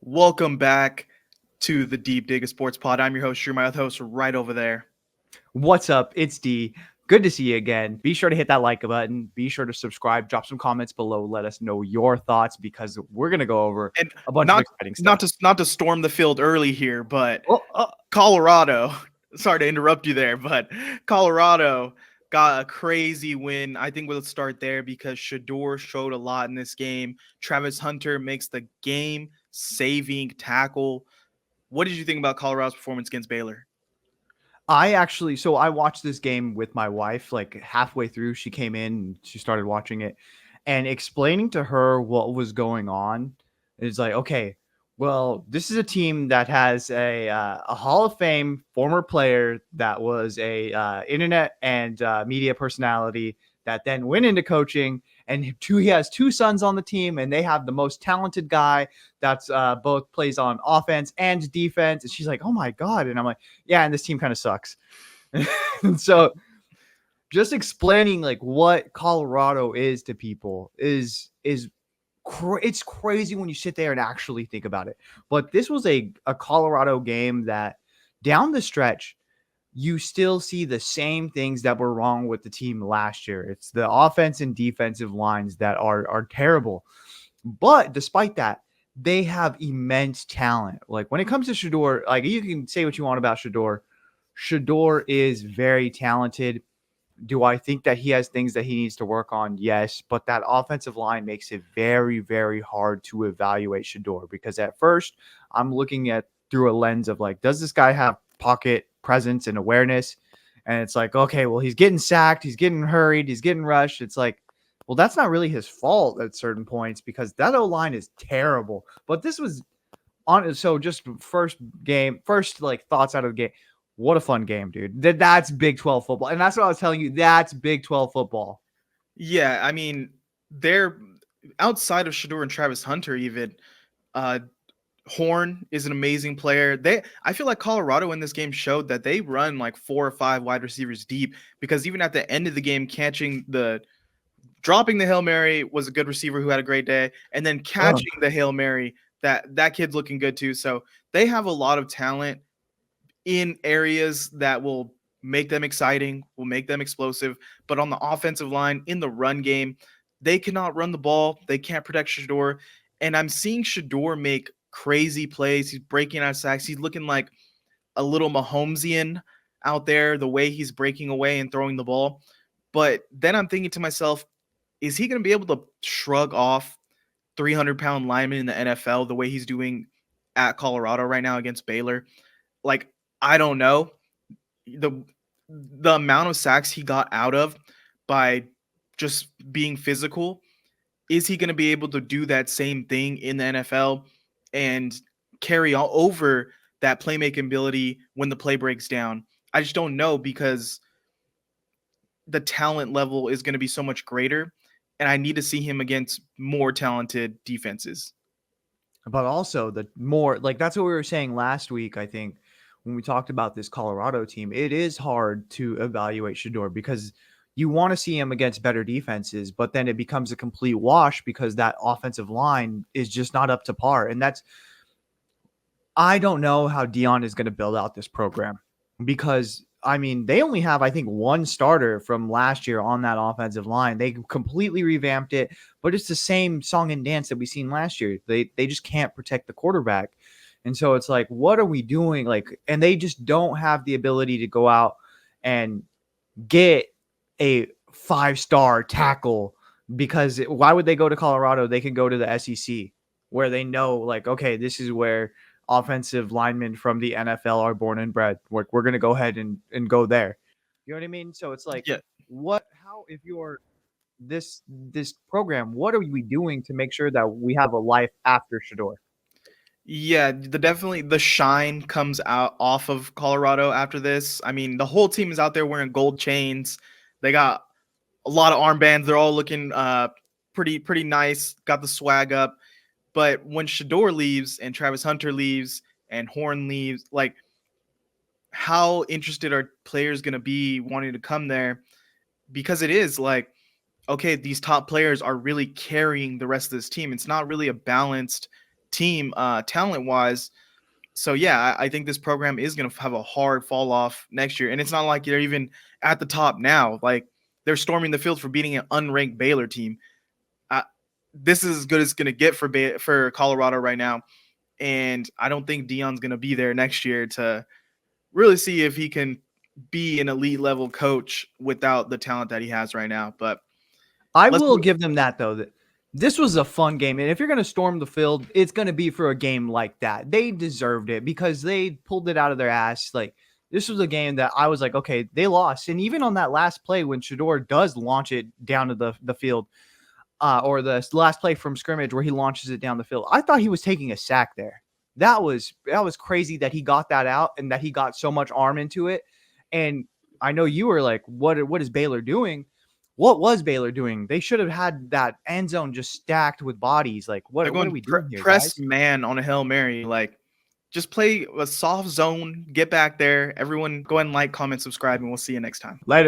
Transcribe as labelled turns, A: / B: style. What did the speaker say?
A: Welcome back to the Deep Dig Sports Pod. I'm your host, Drew, my other host right over there.
B: What's up? It's D. Good to see you again. Be sure to hit that like button. Be sure to subscribe. Drop some comments below. Let us know your thoughts because we're gonna go over
A: And
B: a bunch of
A: not
B: exciting
A: not
B: stuff.
A: to not to storm the field early here, but
B: Oh,
A: Colorado. Sorry to interrupt you there, but Colorado got a crazy win. I think we'll start there because Shedeur showed a lot in this game. Travis Hunter makes the game-saving tackle. What did you think about Colorado's performance against Baylor?
B: I watched this game with my wife. Like halfway through, she came in and she started watching it, and explaining to her what was going on. It's like, okay, well, this is a team that has a Hall of Fame former player that was a internet and media personality that then went into coaching, and he has two sons on the team, and they have the most talented guy that's both plays on offense and defense. And she's like, oh my god, and I'm like, yeah, and this team kind of sucks. And so just explaining like what Colorado is to people is it's crazy when you sit there and actually think about it. But this was a Colorado game that down the stretch you still see the same things that were wrong with the team last year. It's the offense and defensive lines that are terrible. But despite that, they have immense talent. Like when it comes to Shedeur, like you can say what you want about Shedeur. Shedeur is very talented. Do I think that he has things that he needs to work on? Yes, but that offensive line makes it very, very hard to evaluate Shedeur because at first I'm looking at through a lens of like, does this guy have pocket presence and awareness? And it's like, okay, well, he's getting sacked, he's getting hurried, he's getting rushed. It's like, well, that's not really his fault at certain points because that O line is terrible. But this was on. So just first like thoughts out of the game. What a fun game, dude. That's Big 12 football. And that's what I was telling you. That's Big 12 football.
A: Yeah, I mean, they're outside of Shedeur and Travis Hunter even. Uh, Horn is an amazing player. I feel like Colorado in this game showed that they run like 4 or 5 wide receivers deep because even at the end of the game, dropping the Hail Mary was a good receiver who had a great day, and then
B: Ugh.
A: catching the Hail Mary, that kid's looking good too. So they have a lot of talent in areas that will make them exciting, will make them explosive. But on the offensive line, in the run game, they cannot run the ball. They can't protect Shedeur. And I'm seeing Shedeur make crazy plays. He's breaking out of sacks. He's looking like a little Mahomesian out there, the way he's breaking away and throwing the ball. But then I'm thinking to myself, is he going to be able to shrug off 300-pound linemen in the NFL the way he's doing at Colorado right now against Baylor? Like, I don't know. The the amount of sacks he got out of by just being physical, is he going to be able to do that same thing in the NFL and carry all over that playmaking ability when the play breaks down? I just don't know because the talent level is going to be so much greater, and I need to see him against more talented defenses.
B: But also the more like that's what we were saying last week, I think, when we talked about this Colorado team. It is hard to evaluate Shedeur because you want to see him against better defenses, but then it becomes a complete wash because that offensive line is just not up to par. And that's I don't know how Dion is going to build out this program because I mean they only have I think one starter from last year on that offensive line. They completely revamped it, but it's the same song and dance that we seen last year. They just can't protect the quarterback. And so it's like, what are we doing? Like, and they just don't have the ability to go out and get a 5-star tackle because why would they go to Colorado? They can go to the SEC where they know, like, okay, this is where offensive linemen from the NFL are born and bred. We're going to go ahead and go there. You know what I mean? So it's like,
A: Yeah.
B: how, if you're this program, what are we doing to make sure that we have a life after Shador?
A: Yeah, definitely the shine comes out off of Colorado after this. I mean, the whole team is out there wearing gold chains. They got a lot of armbands. They're all looking pretty nice. Got the swag up. But when Shador leaves and Travis Hunter leaves and Horn leaves, like, how interested are players going to be wanting to come there? Because it is like, okay, these top players are really carrying the rest of this team. It's not really a balanced team talent wise. So yeah, I think this program is going to have a hard fall off next year, and it's not like they're even at the top now. Like they're storming the field for beating an unranked Baylor team. This is as good as it's going to get for Colorado right now, and I don't think Deion's going to be there next year to really see if he can be an elite level coach without the talent that he has right now. But
B: I
A: let's
B: will give them that though. That this was a fun game, and if you're going to storm the field, it's going to be for a game like that. They deserved it because they pulled it out of their ass. Like this was a game that I was like, okay, they lost, and even on that last play when Shedeur does launch it down to the field, or the last play from scrimmage where he launches it down the field, I thought he was taking a sack there. That was crazy that he got that out and that he got so much arm into it. And I know you were like, what is Baylor doing? What was Baylor doing? They should have had that end zone just stacked with bodies. Like, what are we doing here,
A: press
B: guys?
A: man on a Hail Mary. Like, just play a soft zone, get back there. Everyone go ahead and like, comment, subscribe, and we'll see you next time.
B: Later.